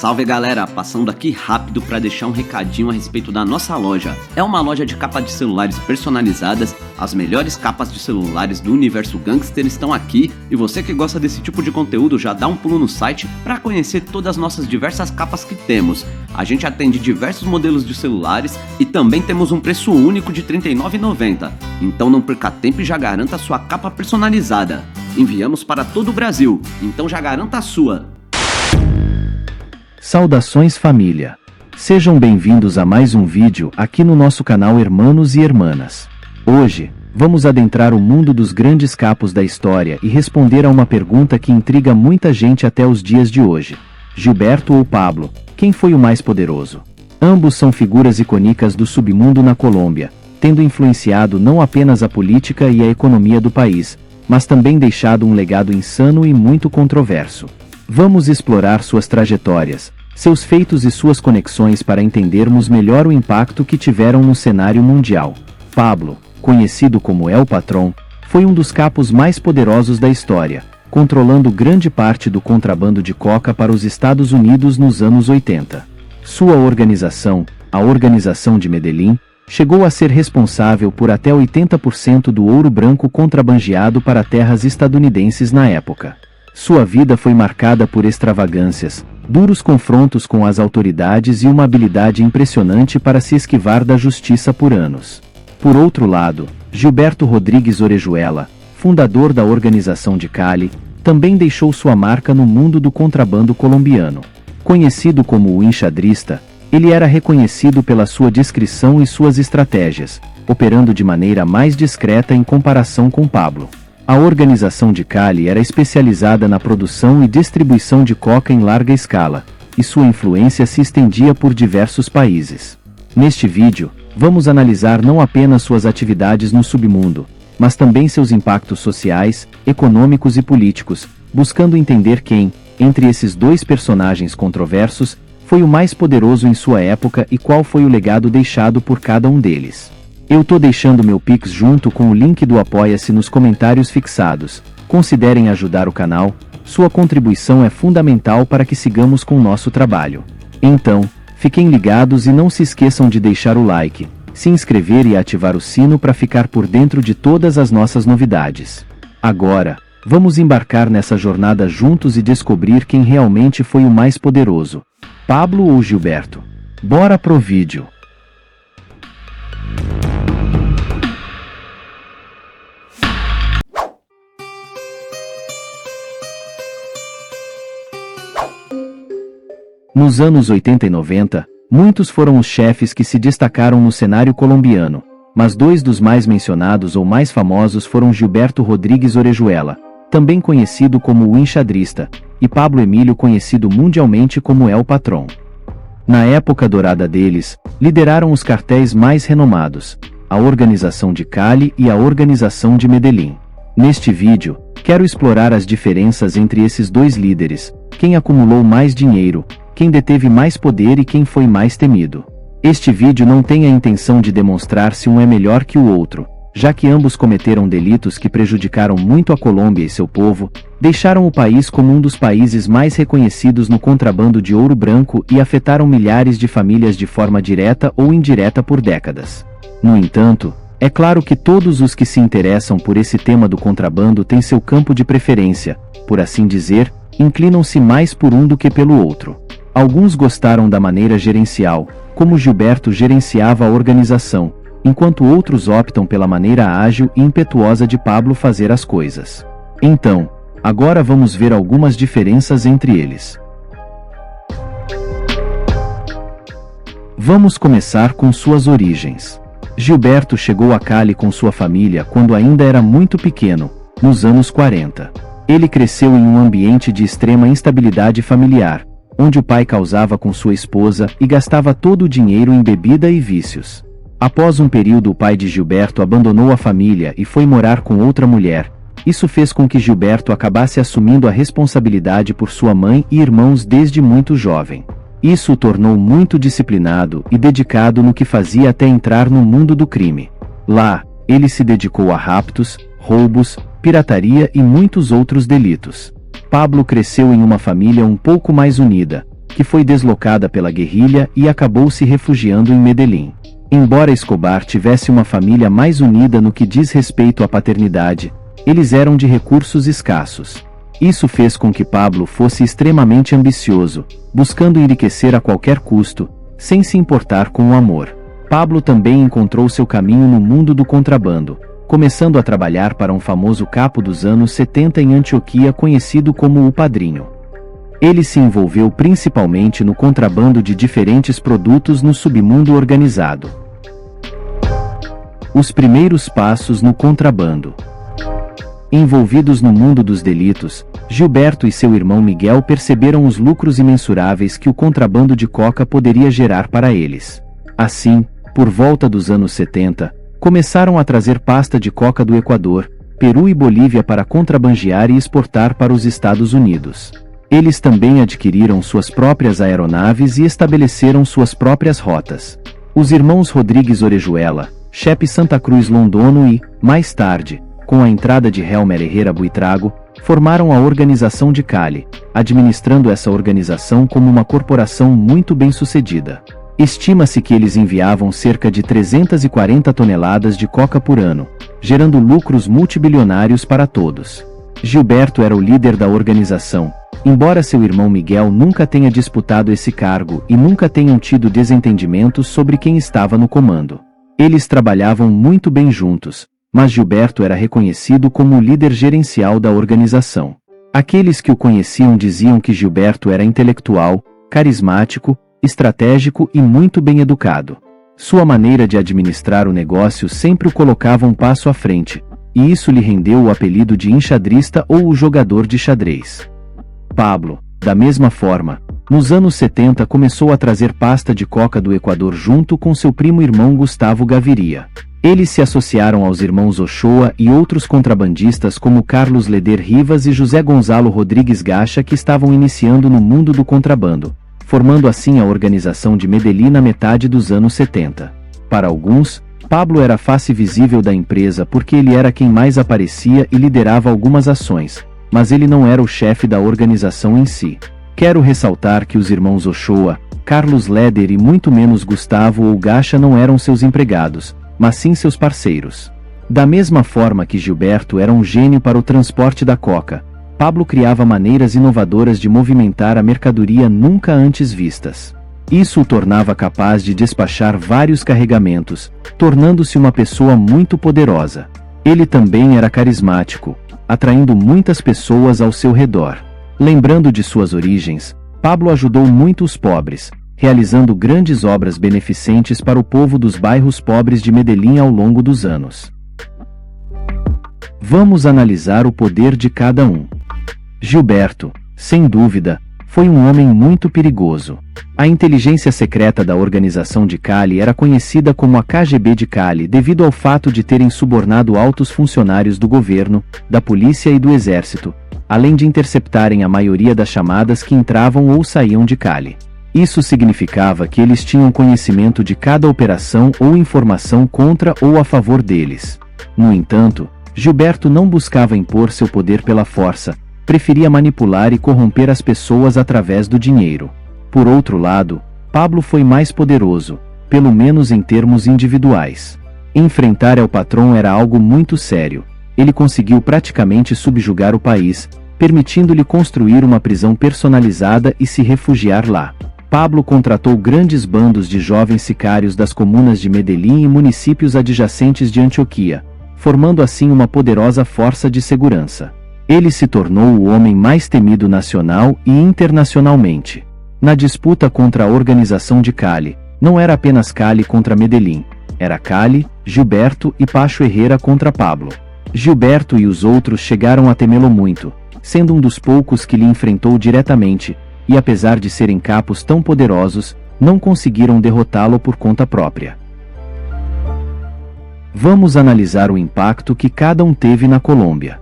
Salve galera, passando aqui rápido para deixar um recadinho a respeito da nossa loja. É uma loja de capa de celulares personalizadas, as melhores capas de celulares do universo gangster estão aqui e você que gosta desse tipo de conteúdo já dá um pulo no site para conhecer todas as nossas diversas capas que temos. A gente atende diversos modelos de celulares e também temos um preço único de R$ 39,90, então não perca tempo e já garanta a sua capa personalizada. Enviamos para todo o Brasil, então já garanta a sua. Saudações família! Sejam bem-vindos a mais um vídeo aqui no nosso canal Hermanos e Hermanas. Hoje, vamos adentrar o mundo dos grandes capos da história e responder a uma pergunta que intriga muita gente até os dias de hoje. Gilberto ou Pablo, quem foi o mais poderoso? Ambos são figuras icônicas do submundo na Colômbia, tendo influenciado não apenas a política e a economia do país, mas também deixado um legado insano e muito controverso. Vamos explorar suas trajetórias, seus feitos e suas conexões para entendermos melhor o impacto que tiveram no cenário mundial. Pablo, conhecido como El Patrón, foi um dos capos mais poderosos da história, controlando grande parte do contrabando de coca para os Estados Unidos nos anos 80. Sua organização, a Organização de Medellín, chegou a ser responsável por até 80% do ouro branco contrabandeado para terras estadunidenses na época. Sua vida foi marcada por extravagâncias, duros confrontos com as autoridades e uma habilidade impressionante para se esquivar da justiça por anos. Por outro lado, Gilberto Rodríguez Orejuela, fundador da Organização de Cali, também deixou sua marca no mundo do contrabando colombiano. Conhecido como o enxadrista, ele era reconhecido pela sua discrição e suas estratégias, operando de maneira mais discreta em comparação com Pablo. A Organização de Cali era especializada na produção e distribuição de coca em larga escala, e sua influência se estendia por diversos países. Neste vídeo, vamos analisar não apenas suas atividades no submundo, mas também seus impactos sociais, econômicos e políticos, buscando entender quem, entre esses dois personagens controversos, foi o mais poderoso em sua época e qual foi o legado deixado por cada um deles. Eu tô deixando meu Pix junto com o link do Apoia-se nos comentários fixados. Considerem ajudar o canal, sua contribuição é fundamental para que sigamos com o nosso trabalho. Então, fiquem ligados e não se esqueçam de deixar o like, se inscrever e ativar o sino para ficar por dentro de todas as nossas novidades. Agora, vamos embarcar nessa jornada juntos e descobrir quem realmente foi o mais poderoso, Pablo ou Gilberto. Bora pro vídeo! Nos anos 80 e 90, muitos foram os chefes que se destacaram no cenário colombiano, mas dois dos mais mencionados ou mais famosos foram Gilberto Rodríguez Orejuela, também conhecido como o enxadrista, e Pablo Emílio, conhecido mundialmente como El Patrón. Na época dourada deles, lideraram os cartéis mais renomados, a Organização de Cali e a Organização de Medellín. Neste vídeo, quero explorar as diferenças entre esses dois líderes, quem acumulou mais dinheiro, quem deteve mais poder e quem foi mais temido. Este vídeo não tem a intenção de demonstrar se um é melhor que o outro, já que ambos cometeram delitos que prejudicaram muito a Colômbia e seu povo, deixaram o país como um dos países mais reconhecidos no contrabando de ouro branco e afetaram milhares de famílias de forma direta ou indireta por décadas. No entanto, é claro que todos os que se interessam por esse tema do contrabando têm seu campo de preferência, por assim dizer, inclinam-se mais por um do que pelo outro. Alguns gostaram da maneira gerencial, como Gilberto gerenciava a organização, enquanto outros optam pela maneira ágil e impetuosa de Pablo fazer as coisas. Então, agora vamos ver algumas diferenças entre eles. Vamos começar com suas origens. Gilberto chegou a Cali com sua família quando ainda era muito pequeno, nos anos 40. Ele cresceu em um ambiente de extrema instabilidade familiar, onde o pai causava com sua esposa e gastava todo o dinheiro em bebida e vícios. Após um período, o pai de Gilberto abandonou a família e foi morar com outra mulher. Isso fez com que Gilberto acabasse assumindo a responsabilidade por sua mãe e irmãos desde muito jovem. Isso o tornou muito disciplinado e dedicado no que fazia até entrar no mundo do crime. Lá, ele se dedicou a raptos, roubos, pirataria e muitos outros delitos. Pablo cresceu em uma família um pouco mais unida, que foi deslocada pela guerrilha e acabou se refugiando em Medellín. Embora Escobar tivesse uma família mais unida no que diz respeito à paternidade, eles eram de recursos escassos. Isso fez com que Pablo fosse extremamente ambicioso, buscando enriquecer a qualquer custo, sem se importar com o amor. Pablo também encontrou seu caminho no mundo do contrabando, começando a trabalhar para um famoso capo dos anos 70 em Antioquia conhecido como o Padrinho. Ele se envolveu principalmente no contrabando de diferentes produtos no submundo organizado. Os primeiros passos no contrabando. Envolvidos no mundo dos delitos, Gilberto e seu irmão Miguel perceberam os lucros imensuráveis que o contrabando de coca poderia gerar para eles. Assim, por volta dos anos 70, começaram a trazer pasta de coca do Equador, Peru e Bolívia para contrabandear e exportar para os Estados Unidos. Eles também adquiriram suas próprias aeronaves e estabeleceram suas próprias rotas. Os irmãos Rodrigues Orejuela, Chepe Santa Cruz Londono e, mais tarde, com a entrada de Helmer Herrera Buitrago, formaram a Organização de Cali, administrando essa organização como uma corporação muito bem-sucedida. Estima-se que eles enviavam cerca de 340 toneladas de coca por ano, gerando lucros multibilionários para todos. Gilberto era o líder da organização, embora seu irmão Miguel nunca tenha disputado esse cargo e nunca tenham tido desentendimentos sobre quem estava no comando. Eles trabalhavam muito bem juntos, mas Gilberto era reconhecido como o líder gerencial da organização. Aqueles que o conheciam diziam que Gilberto era intelectual, carismático, estratégico e muito bem educado. Sua maneira de administrar o negócio sempre o colocava um passo à frente, e isso lhe rendeu o apelido de enxadrista ou o jogador de xadrez. Pablo, da mesma forma, nos anos 70 começou a trazer pasta de coca do Equador junto com seu primo irmão Gustavo Gaviria. Eles se associaram aos irmãos Ochoa e outros contrabandistas como Carlos Leder Rivas e José Gonzalo Rodrigues Gacha que estavam iniciando no mundo do contrabando, formando assim a organização de Medellín na metade dos anos 70. Para alguns, Pablo era a face visível da empresa porque ele era quem mais aparecia e liderava algumas ações, mas ele não era o chefe da organização em si. Quero ressaltar que os irmãos Ochoa, Carlos Leder e muito menos Gustavo ou Gacha não eram seus empregados, mas sim seus parceiros. Da mesma forma que Gilberto era um gênio para o transporte da coca, Pablo criava maneiras inovadoras de movimentar a mercadoria nunca antes vistas. Isso o tornava capaz de despachar vários carregamentos, tornando-se uma pessoa muito poderosa. Ele também era carismático, atraindo muitas pessoas ao seu redor. Lembrando de suas origens, Pablo ajudou muito os pobres, realizando grandes obras beneficentes para o povo dos bairros pobres de Medellín ao longo dos anos. Vamos analisar o poder de cada um. Gilberto, sem dúvida, foi um homem muito perigoso. A inteligência secreta da organização de Cali era conhecida como a KGB de Cali devido ao fato de terem subornado altos funcionários do governo, da polícia e do exército, além de interceptarem a maioria das chamadas que entravam ou saíam de Cali. Isso significava que eles tinham conhecimento de cada operação ou informação contra ou a favor deles. No entanto, Gilberto não buscava impor seu poder pela força, preferia manipular e corromper as pessoas através do dinheiro. Por outro lado, Pablo foi mais poderoso, pelo menos em termos individuais. Enfrentar El Patrón era algo muito sério. Ele conseguiu praticamente subjugar o país, permitindo-lhe construir uma prisão personalizada e se refugiar lá. Pablo contratou grandes bandos de jovens sicários das comunas de Medellín e municípios adjacentes de Antioquia, formando assim uma poderosa força de segurança. Ele se tornou o homem mais temido nacional e internacionalmente. Na disputa contra a organização de Cali, não era apenas Cali contra Medellín, era Cali, Gilberto e Pacho Herrera contra Pablo. Gilberto e os outros chegaram a temê-lo muito, sendo um dos poucos que lhe enfrentou diretamente, e apesar de serem capos tão poderosos, não conseguiram derrotá-lo por conta própria. Vamos analisar o impacto que cada um teve na Colômbia.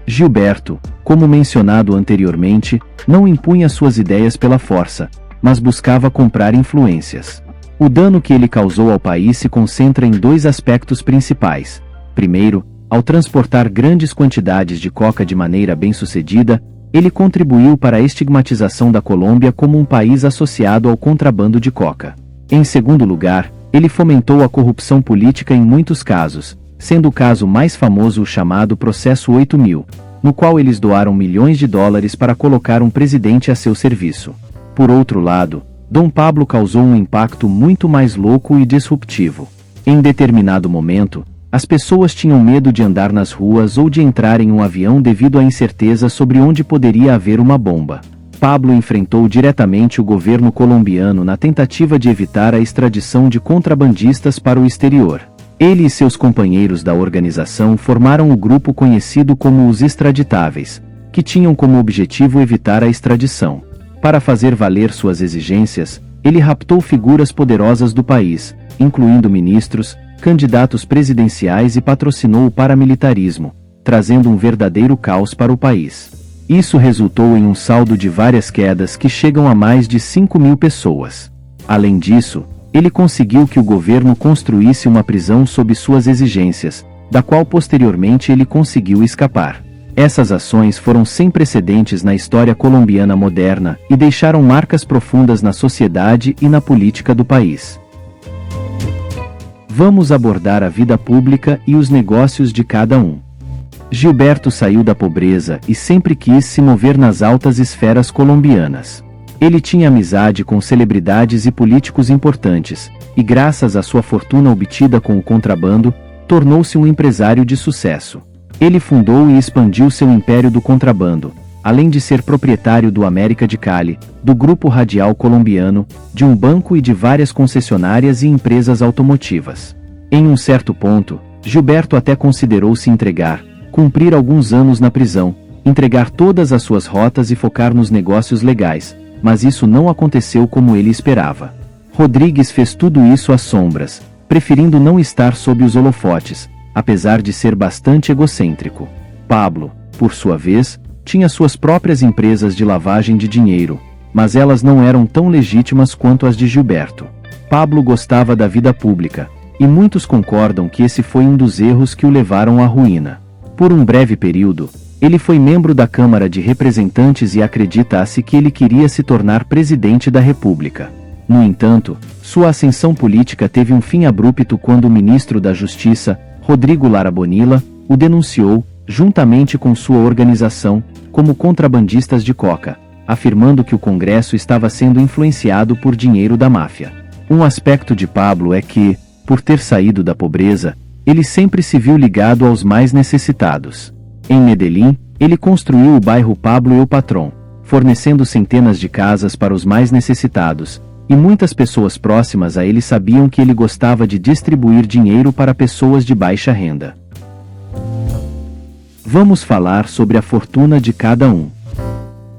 Gilberto, como mencionado anteriormente, não impunha suas ideias pela força, mas buscava comprar influências. O dano que ele causou ao país se concentra em dois aspectos principais. Primeiro, ao transportar grandes quantidades de coca de maneira bem-sucedida, Ele contribuiu para a estigmatização da Colômbia como um país associado ao contrabando de coca. Em segundo lugar, ele fomentou a corrupção política em muitos casos, sendo o caso mais famoso o chamado Processo 8000, no qual eles doaram milhões de dólares para colocar um presidente a seu serviço. Por outro lado, Dom Pablo causou um impacto muito mais louco e disruptivo. Em determinado momento, as pessoas tinham medo de andar nas ruas ou de entrar em um avião devido à incerteza sobre onde poderia haver uma bomba. Pablo enfrentou diretamente o governo colombiano na tentativa de evitar a extradição de contrabandistas para o exterior. Ele e seus companheiros da organização formaram o grupo conhecido como os extraditáveis, que tinham como objetivo evitar a extradição. Para fazer valer suas exigências, ele raptou figuras poderosas do país, incluindo ministros, candidatos presidenciais e patrocinou o paramilitarismo, trazendo um verdadeiro caos para o país. Isso resultou em um saldo de várias quedas que chegam a mais de 5.000 pessoas. Além disso, ele conseguiu que o governo construísse uma prisão sob suas exigências, da qual posteriormente ele conseguiu escapar. Essas ações foram sem precedentes na história colombiana moderna e deixaram marcas profundas na sociedade e na política do país. Vamos abordar a vida pública e os negócios de cada um. Gilberto saiu da pobreza e sempre quis se mover nas altas esferas colombianas. Ele tinha amizade com celebridades e políticos importantes, e graças à sua fortuna obtida com o contrabando, tornou-se um empresário de sucesso. Ele fundou e expandiu seu império do contrabando, além de ser proprietário do América de Cali, do Grupo Radial Colombiano, de um banco e de várias concessionárias e empresas automotivas. Em um certo ponto, Gilberto até considerou se entregar, cumprir alguns anos na prisão, entregar todas as suas rotas e focar nos negócios legais, mas isso não aconteceu como ele esperava. Rodrigues fez tudo isso às sombras, preferindo não estar sob os holofotes, apesar de ser bastante egocêntrico. Pablo, por sua vez, tinha suas próprias empresas de lavagem de dinheiro, mas elas não eram tão legítimas quanto as de Gilberto. Pablo gostava da vida pública, e muitos concordam que esse foi um dos erros que o levaram à ruína. Por um breve período, ele foi membro da Câmara de Representantes e acredita-se que ele queria se tornar presidente da República. No entanto, sua ascensão política teve um fim abrupto quando o ministro da Justiça, Rodrigo Lara Bonilla, o denunciou, juntamente com sua organização, como contrabandistas de coca, afirmando que o Congresso estava sendo influenciado por dinheiro da máfia. Um aspecto de Pablo é que, por ter saído da pobreza, ele sempre se viu ligado aos mais necessitados. Em Medellín, ele construiu o bairro Pablo El Patrón, fornecendo centenas de casas para os mais necessitados, e muitas pessoas próximas a ele sabiam que ele gostava de distribuir dinheiro para pessoas de baixa renda. Vamos falar sobre a fortuna de cada um.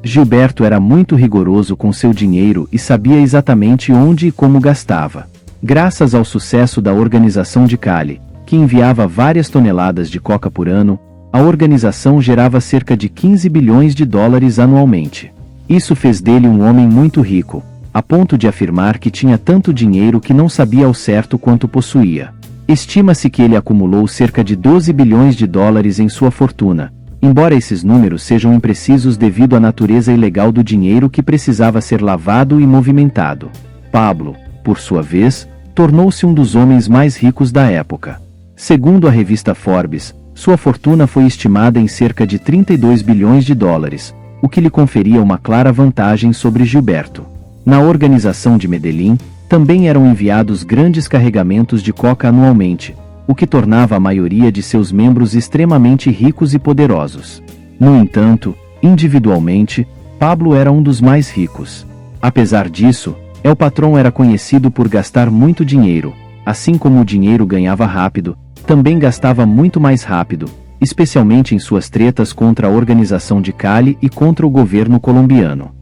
Gilberto era muito rigoroso com seu dinheiro e sabia exatamente onde e como gastava. Graças ao sucesso da organização de Cali, que enviava várias toneladas de coca por ano, a organização gerava cerca de 15 bilhões de dólares anualmente. Isso fez dele um homem muito rico, a ponto de afirmar que tinha tanto dinheiro que não sabia ao certo quanto possuía. Estima-se que ele acumulou cerca de 12 bilhões de dólares em sua fortuna, embora esses números sejam imprecisos devido à natureza ilegal do dinheiro que precisava ser lavado e movimentado. Pablo, por sua vez, tornou-se um dos homens mais ricos da época. Segundo a revista Forbes, sua fortuna foi estimada em cerca de 32 bilhões de dólares, o que lhe conferia uma clara vantagem sobre Gilberto. Na organização de Medellín, também eram enviados grandes carregamentos de coca anualmente, o que tornava a maioria de seus membros extremamente ricos e poderosos. No entanto, individualmente, Pablo era um dos mais ricos. Apesar disso, El Patrón era conhecido por gastar muito dinheiro, assim como o dinheiro ganhava rápido, também gastava muito mais rápido, especialmente em suas tretas contra a organização de Cali e contra o governo colombiano.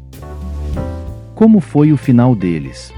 Como foi o final deles?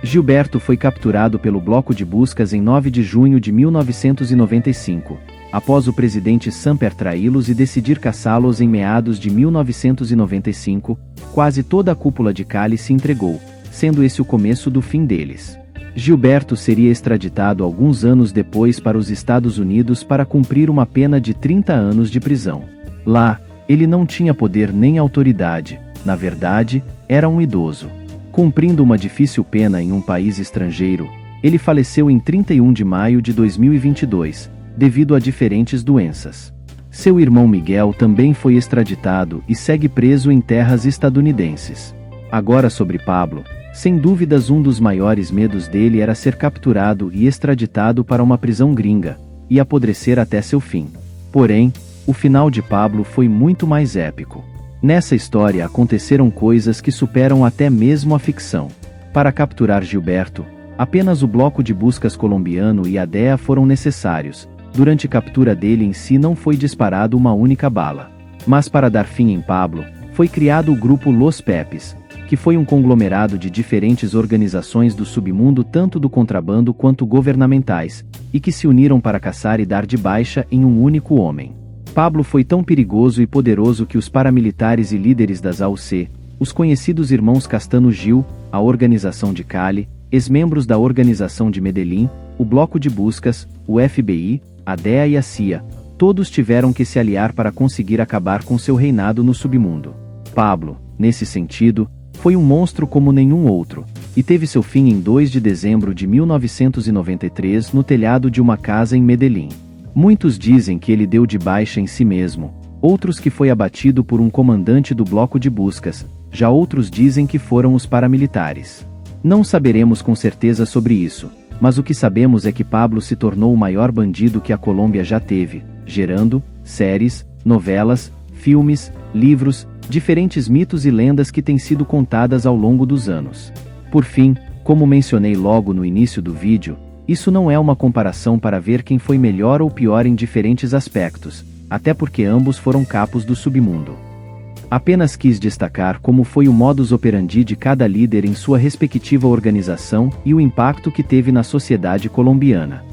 Gilberto foi capturado pelo bloco de buscas em 9 de junho de 1995, após o presidente Samper traí-los e decidir caçá-los em meados de 1995, quase toda a cúpula de Cali se entregou, sendo esse o começo do fim deles. Gilberto seria extraditado alguns anos depois para os Estados Unidos para cumprir uma pena de 30 anos de prisão. Lá, Ele não tinha poder nem autoridade, na verdade, era um idoso. Cumprindo uma difícil pena em um país estrangeiro, ele faleceu em 31 de maio de 2022, devido a diferentes doenças. Seu irmão Miguel também foi extraditado e segue preso em terras estadunidenses. Agora sobre Pablo, sem dúvidas um dos maiores medos dele era ser capturado e extraditado para uma prisão gringa, e apodrecer até seu fim. Porém, o final de Pablo foi muito mais épico. Nessa história aconteceram coisas que superam até mesmo a ficção. Para capturar Gilberto, apenas o bloco de buscas colombiano e a DEA foram necessários. Durante a captura dele em si não foi disparado uma única bala. Mas para dar fim em Pablo, foi criado o grupo Los Pepes, que foi um conglomerado de diferentes organizações do submundo tanto do contrabando quanto governamentais, e que se uniram para caçar e dar de baixa em um único homem. Pablo foi tão perigoso e poderoso que os paramilitares e líderes das AUC, os conhecidos irmãos Castano Gil, a organização de Cali, ex-membros da organização de Medellín, o bloco de buscas, o FBI, a DEA e a CIA, todos tiveram que se aliar para conseguir acabar com seu reinado no submundo. Pablo, nesse sentido, foi um monstro como nenhum outro, e teve seu fim em 2 de dezembro de 1993 no telhado de uma casa em Medellín. Muitos dizem que ele deu de baixa em si mesmo, outros que foi abatido por um comandante do bloco de buscas, já outros dizem que foram os paramilitares. Não saberemos com certeza sobre isso, mas o que sabemos é que Pablo se tornou o maior bandido que a Colômbia já teve, gerando séries, novelas, filmes, livros, diferentes mitos e lendas que têm sido contadas ao longo dos anos. Por fim, como mencionei logo no início do vídeo, isso não é uma comparação para ver quem foi melhor ou pior em diferentes aspectos, até porque ambos foram capos do submundo. Apenas quis destacar como foi o modus operandi de cada líder em sua respectiva organização e o impacto que teve na sociedade colombiana.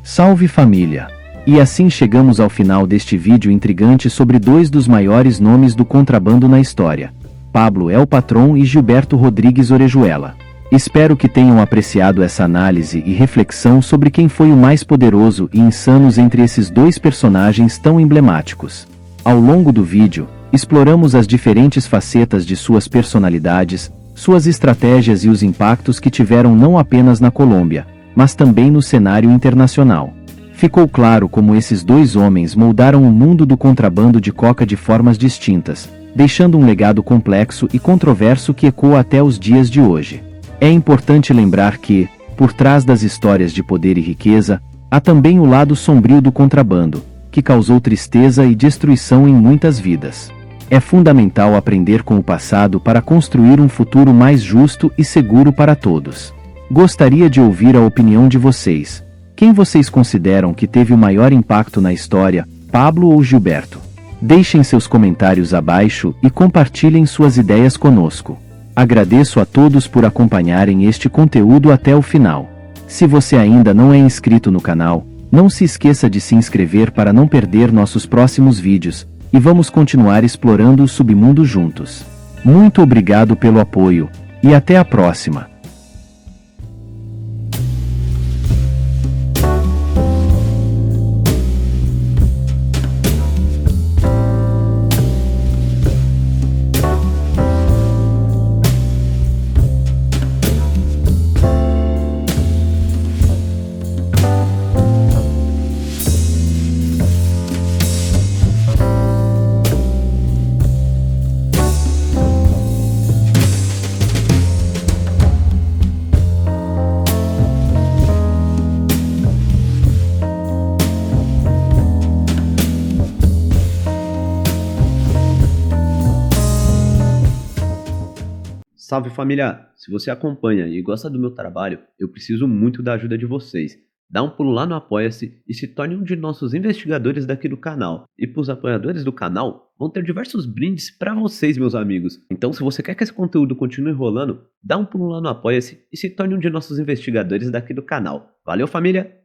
Salve família! E assim chegamos ao final deste vídeo intrigante sobre 2 dos maiores nomes do contrabando na história, Pablo El Patrón e Gilberto Rodrigues Orejuela. Espero que tenham apreciado essa análise e reflexão sobre quem foi o mais poderoso e insanos entre esses 2 personagens tão emblemáticos. Ao longo do vídeo, exploramos as diferentes facetas de suas personalidades, suas estratégias e os impactos que tiveram não apenas na Colômbia, mas também no cenário internacional. Ficou claro como esses 2 homens moldaram o mundo do contrabando de coca de formas distintas, deixando um legado complexo e controverso que ecoa até os dias de hoje. É importante lembrar que, por trás das histórias de poder e riqueza, há também o lado sombrio do contrabando, que causou tristeza e destruição em muitas vidas. É fundamental aprender com o passado para construir um futuro mais justo e seguro para todos. Gostaria de ouvir a opinião de vocês. Quem vocês consideram que teve o maior impacto na história, Pablo ou Gilberto? Deixem seus comentários abaixo e compartilhem suas ideias conosco. Agradeço a todos por acompanharem este conteúdo até o final. Se você ainda não é inscrito no canal, não se esqueça de se inscrever para não perder nossos próximos vídeos, e vamos continuar explorando o submundo juntos. Muito obrigado pelo apoio, e até a próxima! Salve família! Se você acompanha e gosta do meu trabalho, eu preciso muito da ajuda de vocês. Dá um pulo lá no Apoia-se e se torne um de nossos investigadores daqui do canal. E para os apoiadores do canal, vão ter diversos brindes para vocês, meus amigos. Então, se você quer que esse conteúdo continue rolando, dá um pulo lá no Apoia-se e se torne um de nossos investigadores daqui do canal. Valeu, família!